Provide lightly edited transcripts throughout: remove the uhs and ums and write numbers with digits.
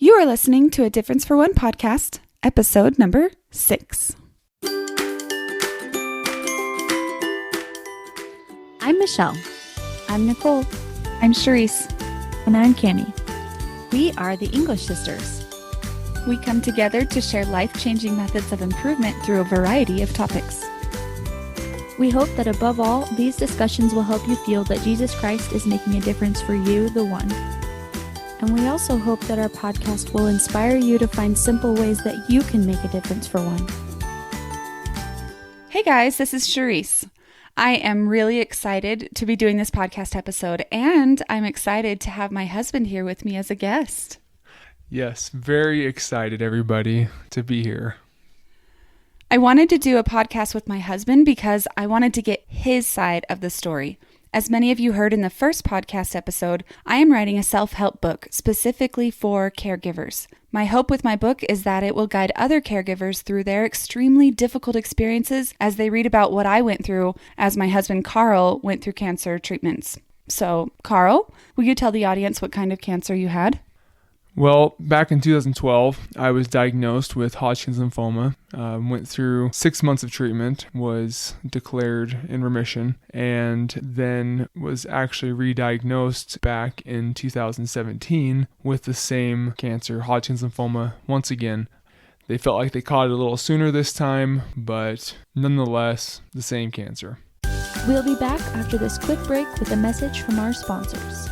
You are listening to a Difference for One podcast, episode number 6. I'm Michelle. I'm Nicole. I'm Cherise. And I'm Cami. We are the English sisters. We come together to share life-changing methods of improvement through a variety of topics. We hope that above all, these discussions will help you feel that Jesus Christ is making a difference for you, the one. And we also hope that our podcast will inspire you to find simple ways that you can make a difference for one. Hey guys, this is Cherise. I am really excited to be doing this podcast episode, and I'm excited to have my husband here with me as a guest. Yes, very excited, everybody, to be here. I wanted to do a podcast with my husband because I wanted to get his side of the story. As many of you heard in the first podcast episode, I am writing a self-help book specifically for caregivers. My hope with my book is that it will guide other caregivers through their extremely difficult experiences as they read about what I went through as my husband Karl went through cancer treatments. So, Karl, will you tell the audience what kind of cancer you had? Well, back in 2012, I was diagnosed with Hodgkin's lymphoma, went through 6 months of treatment, was declared in remission, and then was actually re-diagnosed back in 2017 with the same cancer, Hodgkin's lymphoma, once again. They felt like they caught it a little sooner this time, but nonetheless, the same cancer. We'll be back after this quick break with a message from our sponsors.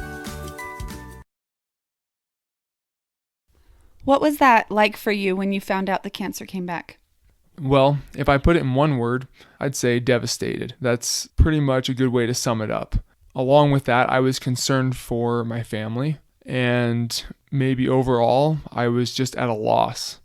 What was that like for you when you found out the cancer came back? Well, if I put it in one word, I'd say devastated. That's pretty much a good way to sum it up. Along with that, I was concerned for my family, and maybe overall, I was just at a loss.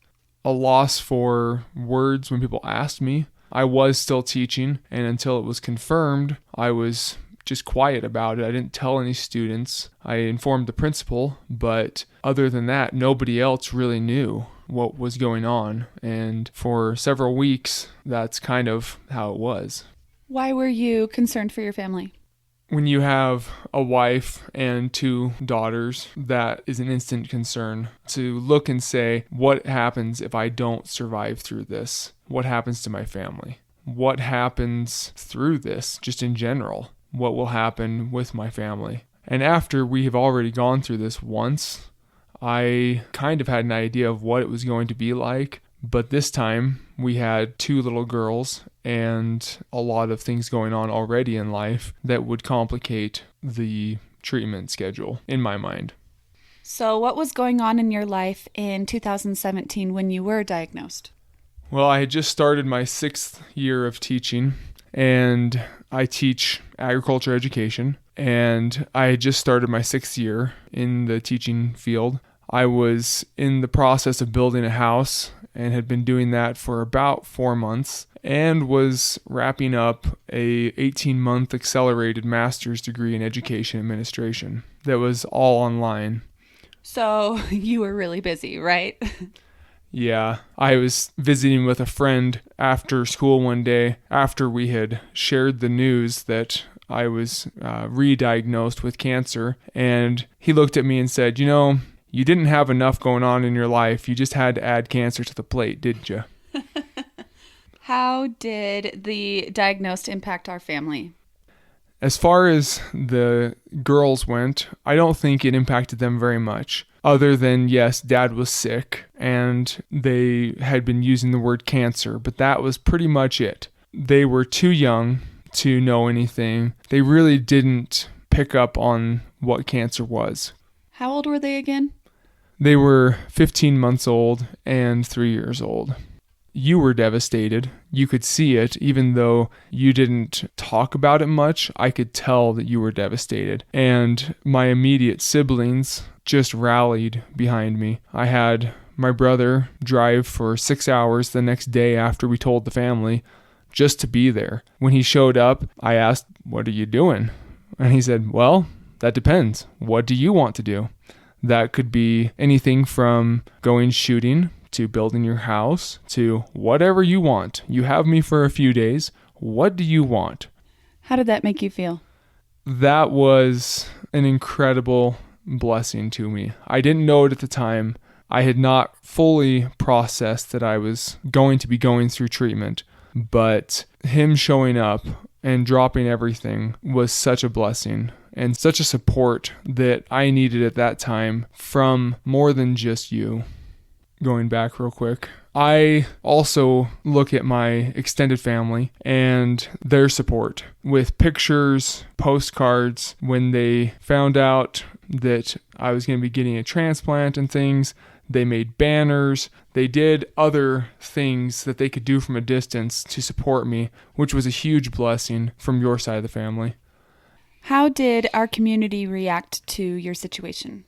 A loss for words when people asked me. I was still teaching, and until it was confirmed, I was just quiet about it. I didn't tell any students. I informed the principal, but other than that, nobody else really knew what was going on. And for several weeks, that's kind of how it was. Why were you concerned for your family? When you have a wife and 2 daughters, that is an instant concern. To look and say, what happens if I don't survive through this? What happens to my family? What happens through this, just in general? What will happen with my family? And after we have already gone through this once, I kind of had an idea of what it was going to be like. But this time we had 2 little girls and a lot of things going on already in life that would complicate the treatment schedule in my mind. So what was going on in your life in 2017 when you were diagnosed? Well, I had just started my 6th year of teaching, and I teach agriculture education, and I had just started my 6th year in the teaching field. I was in the process of building a house and had been doing that for about 4 months, and was wrapping up a 18-month accelerated master's degree in education administration that was all online. So you were really busy, right? Yeah, I was visiting with a friend after school one day after we had shared the news that I was re-diagnosed with cancer, and he looked at me and said, "You know, you didn't have enough going on in your life. You just had to add cancer to the plate, didn't you?" How did the diagnosis impact our family? As far as the girls went, I don't think it impacted them very much. Other than, yes, Dad was sick, and they had been using the word cancer, but that was pretty much it. They were too young to know anything. They really didn't pick up on what cancer was. How old were they again? They were 15 months old and 3 years old. You were devastated. You could see it, even though you didn't talk about it much. I could tell that you were devastated. And my immediate siblings just rallied behind me. I had my brother drive for 6 hours the next day after we told the family just to be there. When he showed up, I asked, "What are you doing?" And he said, "Well, that depends. What do you want to do?" That could be anything from going shooting to building your house to whatever you want. You have me for a few days. What do you want? How did that make you feel? That was an incredible blessing to me. I didn't know it at the time. I had not fully processed that I was going to be going through treatment, but him showing up and dropping everything was such a blessing and such a support that I needed at that time from more than just you. Going back real quick, I also look at my extended family and their support with pictures, postcards. When they found out that I was going to be getting a transplant and things, they made banners. They did other things that they could do from a distance to support me, which was a huge blessing from your side of the family. How did our community react to your situation?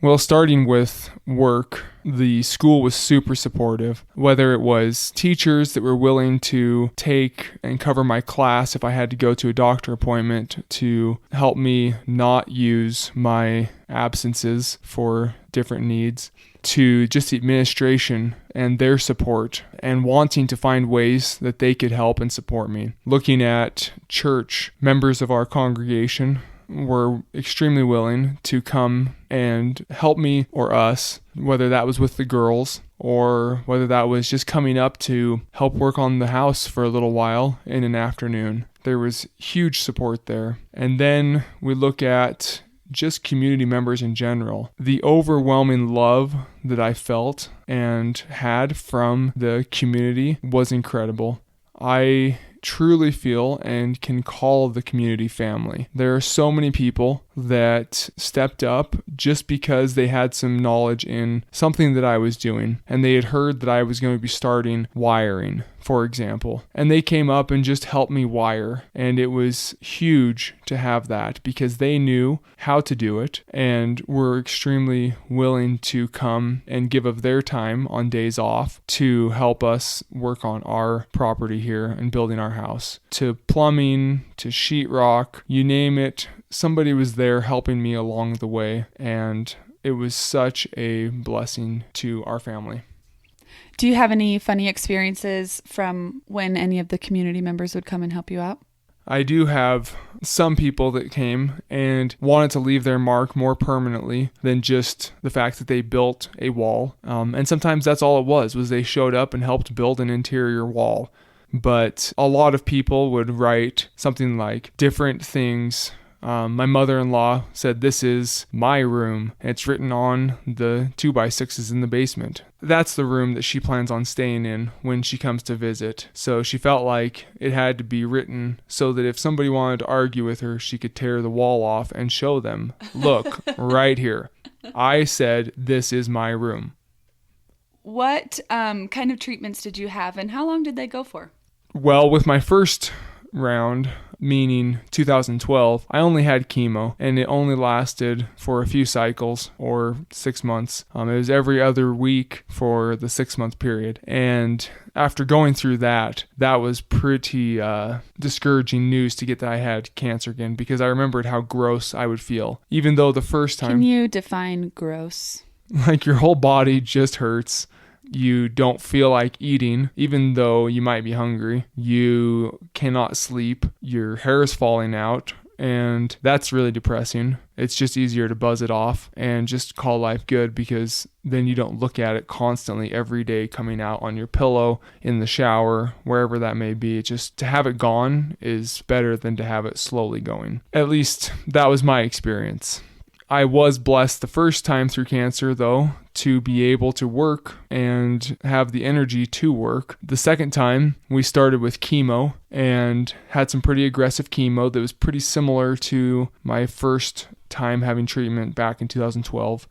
Well, starting with work, the school was super supportive, whether it was teachers that were willing to take and cover my class if I had to go to a doctor appointment to help me not use my absences for different needs, to just the administration and their support and wanting to find ways that they could help and support me. Looking at church, members of our congregation were extremely willing to come and help me or us, whether that was with the girls or whether that was just coming up to help work on the house for a little while in an afternoon. There was huge support there. And then we look at just community members in general. The overwhelming love that I felt and had from the community was incredible. I truly feel and can call the community family. There are so many people that stepped up just because they had some knowledge in something that I was doing, and they had heard that I was going to be starting wiring, for example, and they came up and just helped me wire. And it was huge to have that because they knew how to do it and were extremely willing to come and give of their time on days off to help us work on our property here and building our house. To plumbing, to sheetrock, you name it, somebody was there helping me along the way, and it was such a blessing to our family. Do you have any funny experiences from when any of the community members would come and help you out? I do have some people that came and wanted to leave their mark more permanently than just the fact that they built a wall. And sometimes that's all it was they showed up and helped build an interior wall. But a lot of people would write something like different things. My mother-in-law said, "This is my room." It's written on the 2x6s in the basement. That's the room that she plans on staying in when she comes to visit. So she felt like it had to be written so that if somebody wanted to argue with her, she could tear the wall off and show them, "Look, right here. I said this is my room." What kind of treatments did you have, and how long did they go for? Well, with my first round, meaning 2012, I only had chemo, and it only lasted for a few cycles or 6 months. It was every other week for the 6-month period. And after going through that was pretty discouraging news to get that I had cancer again, because I remembered how gross I would feel. Even though the first time... Can you define gross? Like your whole body just hurts. You don't feel like eating, even though you might be hungry. You cannot sleep. Your hair is falling out, and that's really depressing. It's just easier to buzz it off and just call life good, because then you don't look at it constantly every day coming out on your pillow, in the shower, wherever that may be. Just to have it gone is better than to have it slowly going. At least that was my experience. I was blessed the first time through cancer, though, to be able to work and have the energy to work. The second time, we started with chemo and had some pretty aggressive chemo that was pretty similar to my first time having treatment back in 2012.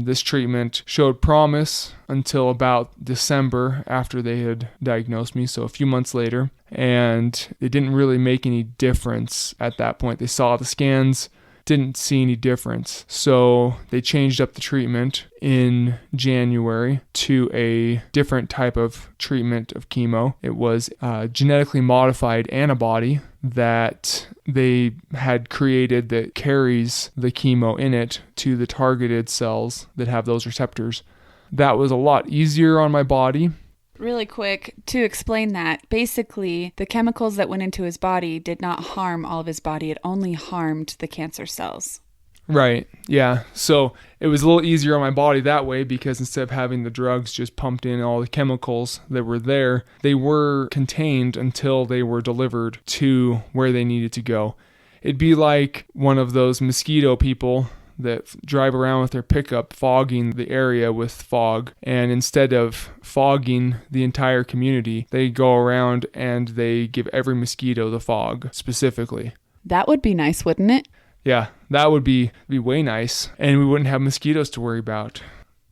This treatment showed promise until about December after they had diagnosed me, so a few months later, and it didn't really make any difference at that point. They saw the scans, didn't see any difference. So they changed up the treatment in January to a different type of treatment of chemo. It was a genetically modified antibody that they had created that carries the chemo in it to the targeted cells that have those receptors. That was a lot easier on my body. Really quick, to explain that, basically, the chemicals that went into his body did not harm all of his body. It only harmed the cancer cells. Right. Yeah. So it was a little easier on my body that way because instead of having the drugs just pumped in, all the chemicals that were there, they were contained until they were delivered to where they needed to go. It'd be like one of those mosquito people that drive around with their pickup fogging the area with fog. And instead of fogging the entire community, they go around and they give every mosquito the fog specifically. That would be nice, wouldn't it? Yeah, that would be way nice, and we wouldn't have mosquitoes to worry about.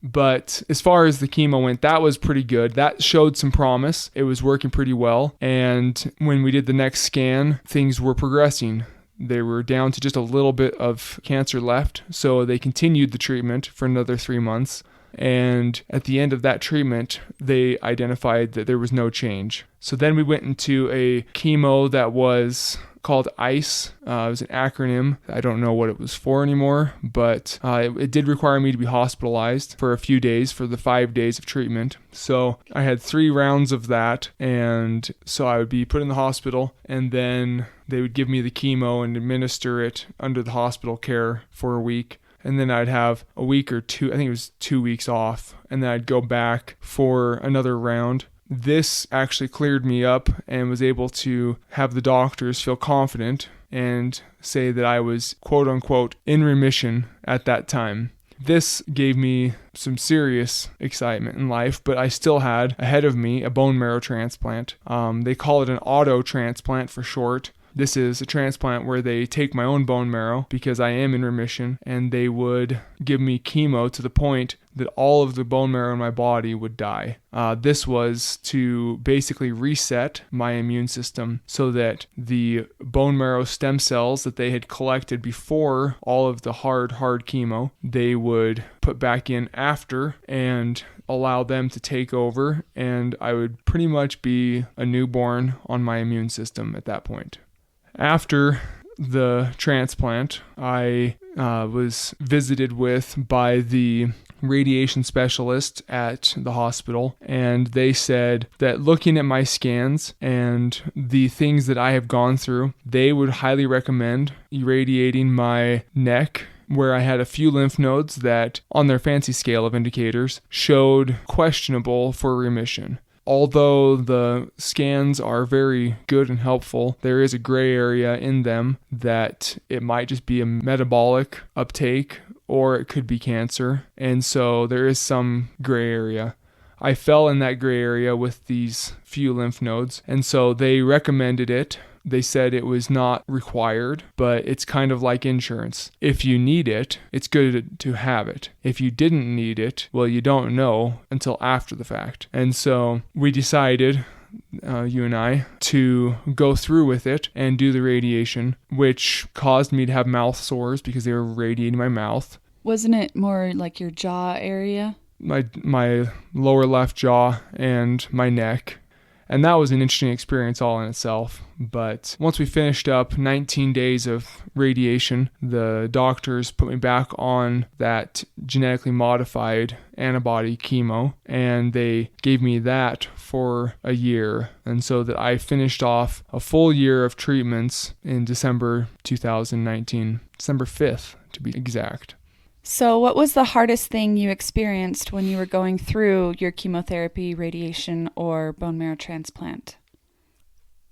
But as far as the chemo went, that was pretty good. That showed some promise. It was working pretty well. And when we did the next scan, things were progressing. They were down to just a little bit of cancer left, so they continued the treatment for another 3 months. And at the end of that treatment, they identified that there was no change. So then we went into a chemo that was called ICE. It was an acronym. I don't know what it was for anymore, but it did require me to be hospitalized for a few days for the 5 days of treatment. So I had 3 rounds of that, and so I would be put in the hospital, and then they would give me the chemo and administer it under the hospital care for a week. And then I'd have a week or two, I think it was 2 weeks off, and then I'd go back for another round. This actually cleared me up and was able to have the doctors feel confident and say that I was quote unquote in remission at that time. This gave me some serious excitement in life, but I still had ahead of me a bone marrow transplant. They call it an auto transplant for short. This is a transplant where they take my own bone marrow because I am in remission, and they would give me chemo to the point that all of the bone marrow in my body would die. This was to basically reset my immune system so that the bone marrow stem cells that they had collected before all of the hard chemo, they would put back in after and allow them to take over, and I would pretty much be a newborn on my immune system at that point. After the transplant, I was visited with by the radiation specialist at the hospital, and they said that looking at my scans and the things that I have gone through, they would highly recommend irradiating my neck, where I had a few lymph nodes that, on their fancy scale of indicators, showed questionable for remission. Although the scans are very good and helpful, there is a gray area in them that it might just be a metabolic uptake or it could be cancer. And so there is some gray area. I fell in that gray area with these few lymph nodes, and so they recommended it. They said it was not required, but it's kind of like insurance. If you need it, it's good to have it. If you didn't need it, well, you don't know until after the fact. And so we decided, you and I, to go through with it and do the radiation, which caused me to have mouth sores because they were radiating my mouth. Wasn't it more like your jaw area? My lower left jaw and my neck. And that was an interesting experience all in itself. But once we finished up 19 days of radiation, the doctors put me back on that genetically modified antibody chemo, and they gave me that for a year. And so that I finished off a full year of treatments in December 2019, December 5th to be exact. So what was the hardest thing you experienced when you were going through your chemotherapy, radiation, or bone marrow transplant?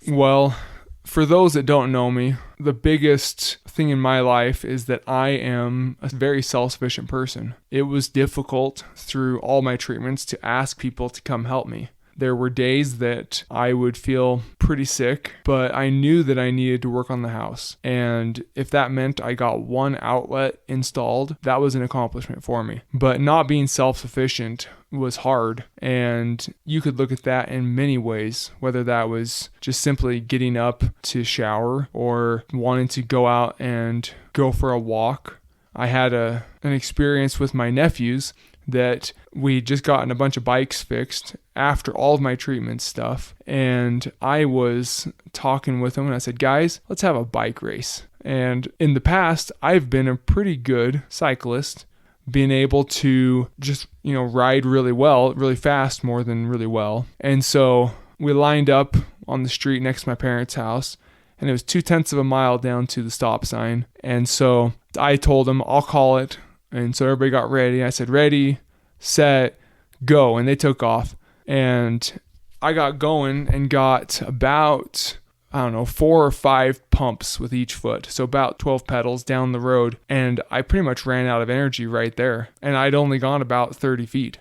Well, for those that don't know me, the biggest thing in my life is that I am a very self-sufficient person. It was difficult through all my treatments to ask people to come help me. There were days that I would feel pretty sick, but I knew that I needed to work on the house. And if that meant I got one outlet installed, that was an accomplishment for me. But not being self-sufficient was hard. And you could look at that in many ways, whether that was just simply getting up to shower or wanting to go out and go for a walk. I had an experience with my nephews that we just gotten a bunch of bikes fixed after all of my treatment stuff, and I was talking with them and I said, guys, let's have a bike race. And in the past, I've been a pretty good cyclist, being able to just, ride really well, really fast more than really well. And so we lined up on the street next to my parents' house, and it was 0.2 miles down to the stop sign. And so I told them, I'll call it. And so everybody got ready. I said, ready, set, go. And they took off. And I got going and got about, 4 or 5 pumps with each foot. So about 12 pedals down the road. And I pretty much ran out of energy right there. And I'd only gone about 30 feet.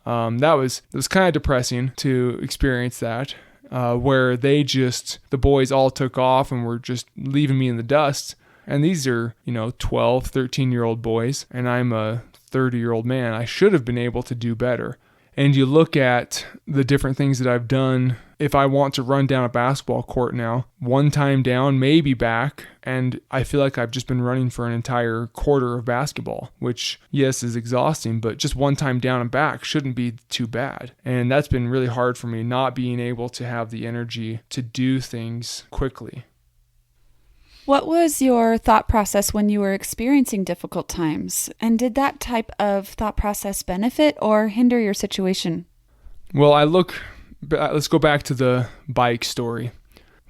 It was kind of depressing to experience that, where the boys all took off and were just leaving me in the dust. And these are, 12, 13-year-old boys, and I'm a 30-year-old man. I should have been able to do better. And you look at the different things that I've done. If I want to run down a basketball court now, one time down, maybe back, and I feel like I've just been running for an entire quarter of basketball, which, yes, is exhausting, but just one time down and back shouldn't be too bad. And that's been really hard for me, not being able to have the energy to do things quickly. What was your thought process when you were experiencing difficult times? And did that type of thought process benefit or hinder your situation? Well, let's go back to the bike story.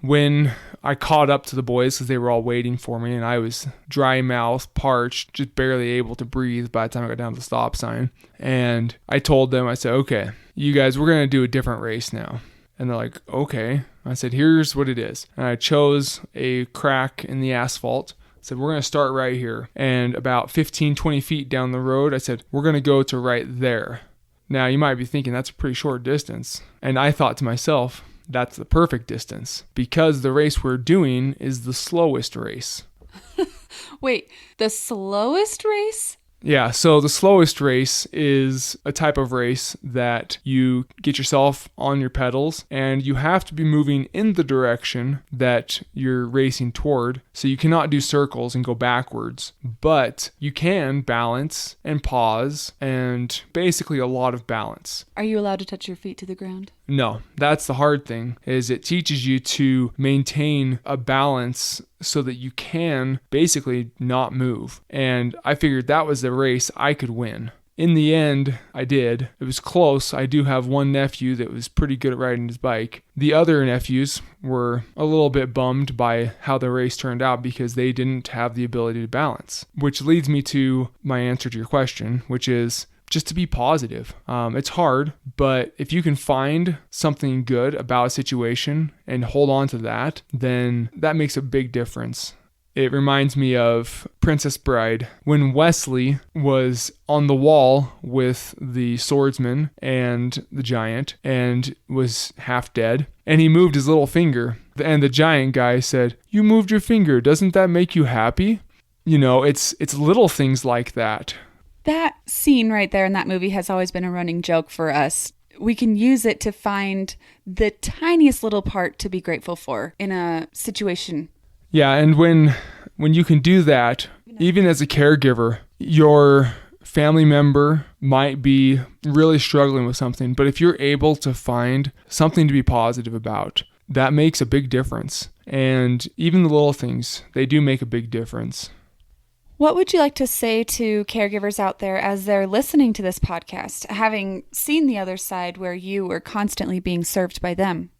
When I caught up to the boys because they were all waiting for me and I was dry mouth, parched, just barely able to breathe by the time I got down to the stop sign. And I told them, I said, okay, you guys, we're going to do a different race now. And they're like, okay. I said, here's what it is. And I chose a crack in the asphalt. I said, we're going to start right here. And about 15, 20 feet down the road, I said, we're going to go to right there. Now, you might be thinking that's a pretty short distance. And I thought to myself, that's the perfect distance because the race we're doing is the slowest race. Wait, the slowest race? Yeah, so the slowest race is a type of race that you get yourself on your pedals and you have to be moving in the direction that you're racing toward. So you cannot do circles and go backwards, but you can balance and pause and basically a lot of balance. Are you allowed to touch your feet to the ground? No, that's the hard thing, is it teaches you to maintain a balance so that you can basically not move. And I figured that was the race I could win. In the end, I did. It was close. I do have one nephew that was pretty good at riding his bike. The other nephews were a little bit bummed by how the race turned out because they didn't have the ability to balance. Which leads me to my answer to your question, which is just to be positive. It's hard, but if you can find something good about a situation and hold on to that, then that makes a big difference. It reminds me of Princess Bride when Wesley was on the wall with the swordsman and the giant and was half dead, and he moved his little finger. And the giant guy said, "You moved your finger. Doesn't that make you happy?" It's little things like that. That scene right there in that movie has always been a running joke for us. We can use it to find the tiniest little part to be grateful for in a situation. Yeah, and when you can do that, even as a caregiver, your family member might be really struggling with something, but if you're able to find something to be positive about, that makes a big difference. And even the little things, they do make a big difference. What would you like to say to caregivers out there as they're listening to this podcast, having seen the other side where you were constantly being served by them?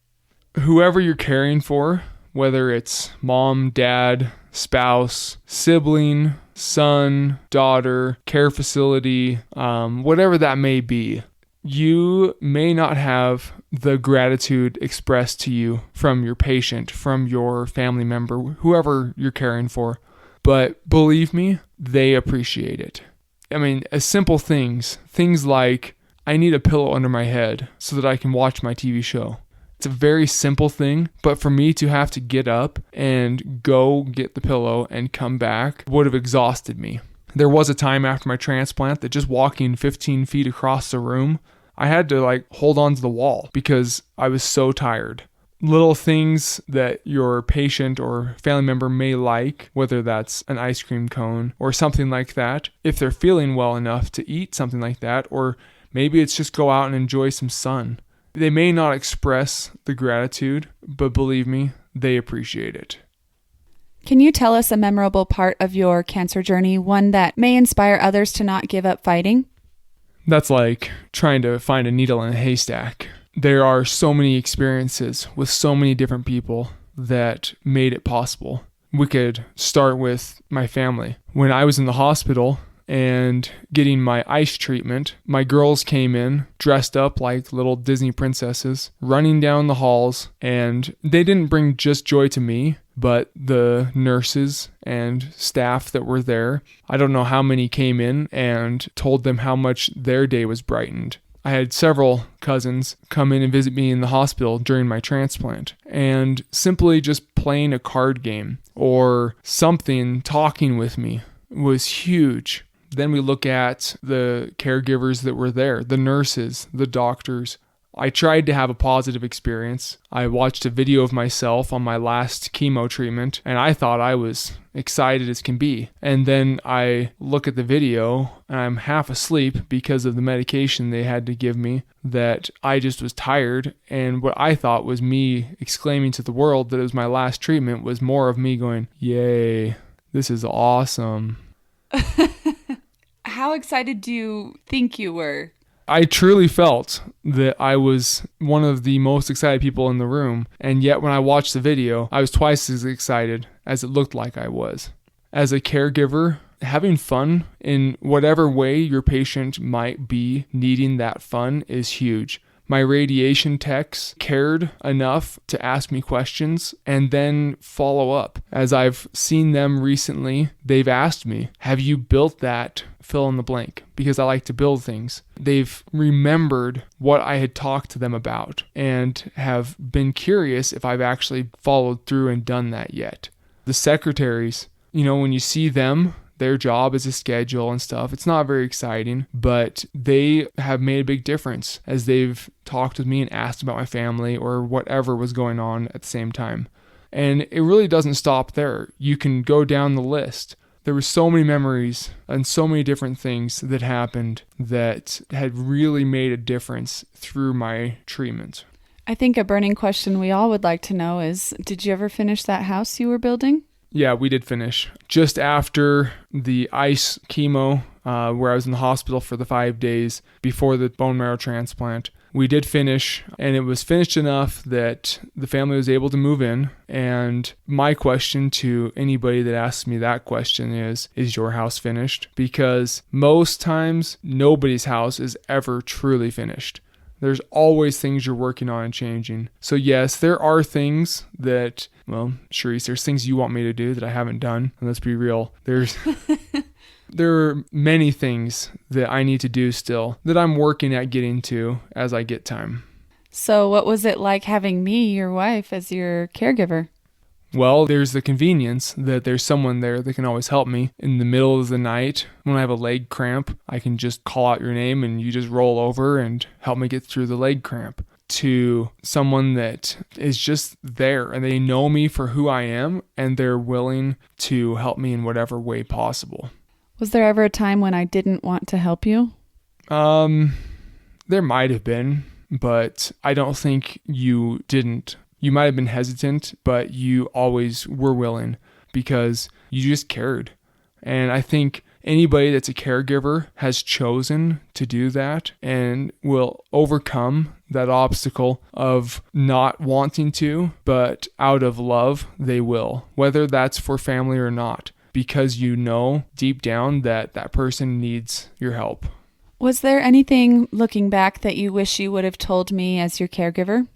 Whoever you're caring for, whether it's mom, dad, spouse, sibling, son, daughter, care facility, whatever that may be, you may not have the gratitude expressed to you from your patient, from your family member, whoever you're caring for. But believe me, they appreciate it. I mean, as simple things like, I need a pillow under my head so that I can watch my TV show. It's a very simple thing, but for me to have to get up and go get the pillow and come back would have exhausted me. There was a time after my transplant that just walking 15 feet across the room, I had to hold on to the wall because I was so tired. Little things that your patient or family member may like, whether that's an ice cream cone or something like that, if they're feeling well enough to eat something like that, or maybe it's just go out and enjoy some sun. They may not express the gratitude, but believe me, they appreciate it. Can you tell us a memorable part of your cancer journey, one that may inspire others to not give up fighting? That's like trying to find a needle in a haystack. There are so many experiences with so many different people that made it possible. We could start with my family. When I was in the hospital and getting my ice treatment, my girls came in dressed up like little Disney princesses, running down the halls, and they didn't bring just joy to me, but the nurses and staff that were there. I don't know how many came in and told them how much their day was brightened. I had several cousins come in and visit me in the hospital during my transplant, and simply just playing a card game or something, talking with me was huge. Then we look at the caregivers that were there, the nurses, the doctors. I tried to have a positive experience. I watched a video of myself on my last chemo treatment, and I thought I was excited as can be. And then I look at the video, and I'm half asleep because of the medication they had to give me, that I just was tired. And what I thought was me exclaiming to the world that it was my last treatment was more of me going, "Yay, this is awesome." How excited do you think you were? I truly felt that I was one of the most excited people in the room, and yet when I watched the video, I was twice as excited as it looked like I was. As a caregiver, having fun in whatever way your patient might be needing that fun is huge. My radiation techs cared enough to ask me questions and then follow up. As I've seen them recently, they've asked me, "Have you built that fill in the blank?" Because I like to build things. They've remembered what I had talked to them about and have been curious if I've actually followed through and done that yet. The secretaries, when you see them, their job is a schedule and stuff. It's not very exciting, but they have made a big difference as they've talked with me and asked about my family or whatever was going on at the same time. And it really doesn't stop there. You can go down the list. There were so many memories and so many different things that happened that had really made a difference through my treatment. I think a burning question we all would like to know is, did you ever finish that house you were building? Yeah, we did finish. Just after the ice chemo, where I was in the hospital for the 5 days before the bone marrow transplant, we did finish, and it was finished enough that the family was able to move in. And my question to anybody that asks me that question is your house finished? Because most times, nobody's house is ever truly finished. There's always things you're working on and changing. So yes, there are things that, Cherise, there's things you want me to do that I haven't done. And let's be real. There are many things that I need to do still that I'm working at getting to as I get time. So what was it like having me, your wife, as your caregiver? Well, there's the convenience that there's someone there that can always help me. In the middle of the night, when I have a leg cramp, I can just call out your name and you just roll over and help me get through the leg cramp. To someone that is just there and they know me for who I am and they're willing to help me in whatever way possible. Was there ever a time when I didn't want to help you? There might have been, but I don't think you didn't. You might have been hesitant, but you always were willing because you just cared. And I think anybody that's a caregiver has chosen to do that and will overcome that obstacle of not wanting to, but out of love, they will, whether that's for family or not, because you know deep down that that person needs your help. Was there anything looking back that you wish you would have told me as your caregiver?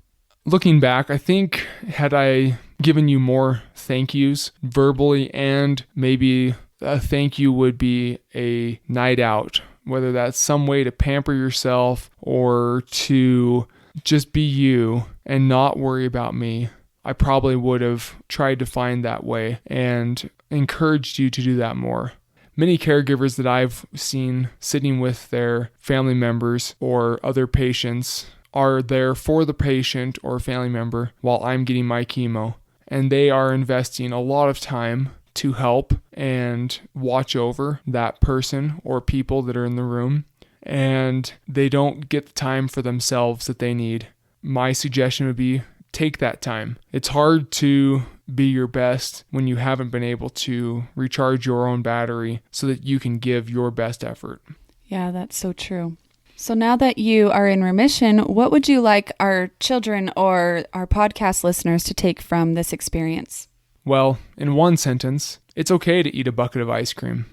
Looking back, I think had I given you more thank yous verbally, and maybe a thank you would be a night out, whether that's some way to pamper yourself or to just be you and not worry about me, I probably would have tried to find that way and encouraged you to do that more. Many caregivers that I've seen sitting with their family members or other patients are there for the patient or family member while I'm getting my chemo. And they are investing a lot of time to help and watch over that person or people that are in the room. And they don't get the time for themselves that they need. My suggestion would be take that time. It's hard to be your best when you haven't been able to recharge your own battery so that you can give your best effort. Yeah, that's so true. So now that you are in remission, what would you like our children or our podcast listeners to take from this experience? Well, in one sentence, it's okay to eat a bucket of ice cream.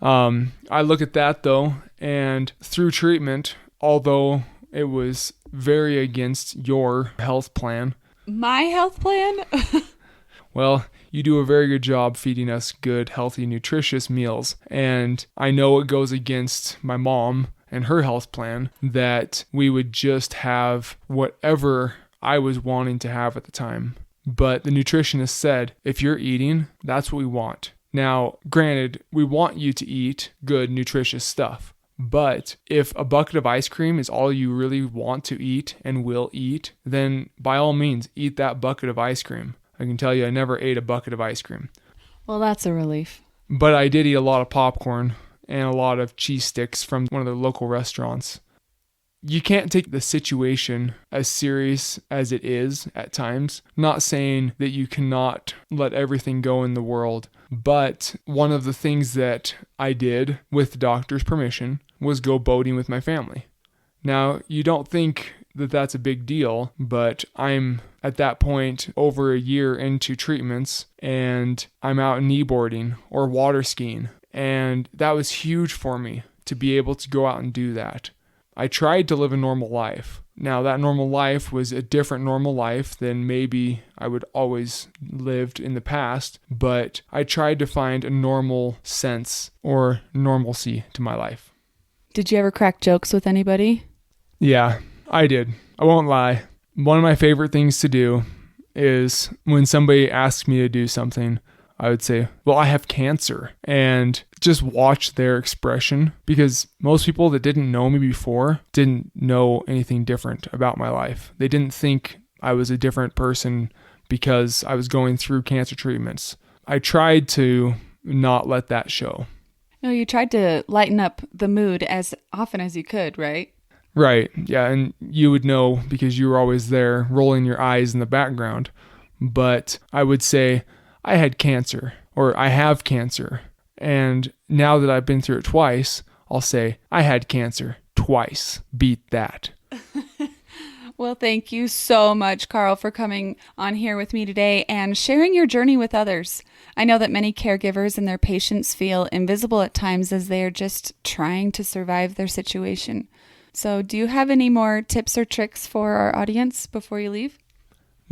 I look at that though, and through treatment, although it was very against your health plan. My health plan? Well, you do a very good job feeding us good, healthy, nutritious meals. And I know it goes against my mom and her health plan that we would just have whatever I was wanting to have at the time. But the nutritionist said, if you're eating, that's what we want. Now, granted, we want you to eat good, nutritious stuff. But if a bucket of ice cream is all you really want to eat and will eat, then by all means, eat that bucket of ice cream. I can tell you I never ate a bucket of ice cream. Well, that's a relief. But I did eat a lot of popcorn and a lot of cheese sticks from one of the local restaurants. You can't take the situation as serious as it is at times. Not saying that you cannot let everything go in the world, but one of the things that I did with the doctor's permission was go boating with my family. Now, you don't think that that's a big deal, but I'm at that point over a year into treatments and I'm out kneeboarding or water skiing. And that was huge for me to be able to go out and do that. I tried to live a normal life. Now, that normal life was a different normal life than maybe I would always lived in the past, but I tried to find a normal sense or normalcy to my life. Did you ever crack jokes with anybody? Yeah, I did. I won't lie. One of my favorite things to do is when somebody asks me to do something, I would say, well, I have cancer, and just watch their expression, because most people that didn't know me before didn't know anything different about my life. They didn't think I was a different person because I was going through cancer treatments. I tried to not let that show. No, you tried to lighten up the mood as often as you could, right? Right, yeah, and you would know because you were always there rolling your eyes in the background. But I would say, I had cancer, or I have cancer. And now that I've been through it twice, I'll say, I had cancer twice. Beat that. Well, thank you so much, Karl, for coming on here with me today and sharing your journey with others. I know that many caregivers and their patients feel invisible at times as they are just trying to survive their situation. So do you have any more tips or tricks for our audience before you leave?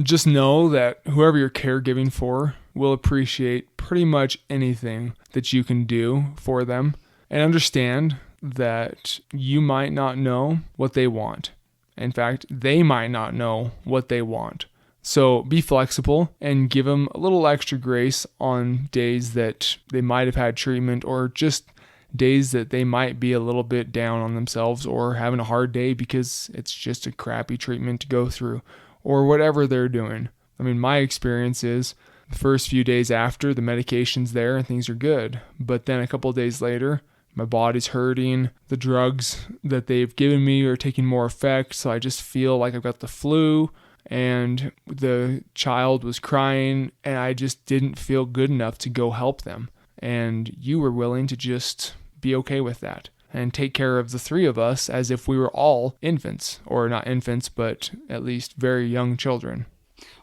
Just know that whoever you're caregiving for will appreciate pretty much anything that you can do for them, and understand that you might not know what they want. In fact, they might not know what they want. So be flexible and give them a little extra grace on days that they might have had treatment, or just days that they might be a little bit down on themselves or having a hard day because it's just a crappy treatment to go through, or whatever they're doing. I mean, my experience is the first few days after, the medication's there and things are good. But then a couple of days later, my body's hurting. The drugs that they've given me are taking more effect, so I just feel like I've got the flu. And the child was crying, and I just didn't feel good enough to go help them. And you were willing to just be okay with that and take care of the three of us as if we were all infants, or not infants, but at least very young children.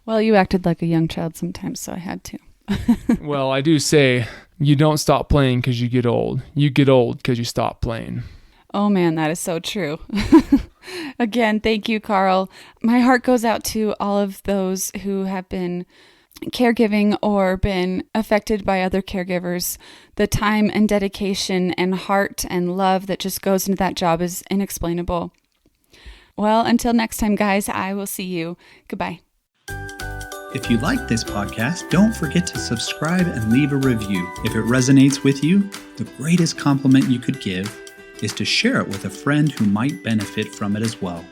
Well, you acted like a young child sometimes, so I had to. Well, I do say you don't stop playing because you get old. You get old because you stop playing. Oh man, that is so true. Again, thank you, Karl. My heart goes out to all of those who have been caregiving or been affected by other caregivers. The time and dedication and heart and love that just goes into that job is inexplainable. Well, until next time, guys, I will see you. Goodbye. If you like this podcast, don't forget to subscribe and leave a review. If it resonates with you, the greatest compliment you could give is to share it with a friend who might benefit from it as well.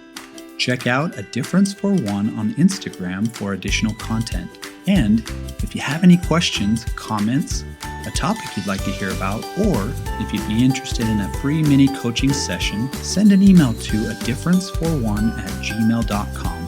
Check out A Difference for One on Instagram for additional content. And if you have any questions, comments, a topic you'd like to hear about, or if you'd be interested in a free mini coaching session, send an email to adifferenceforone@gmail.com.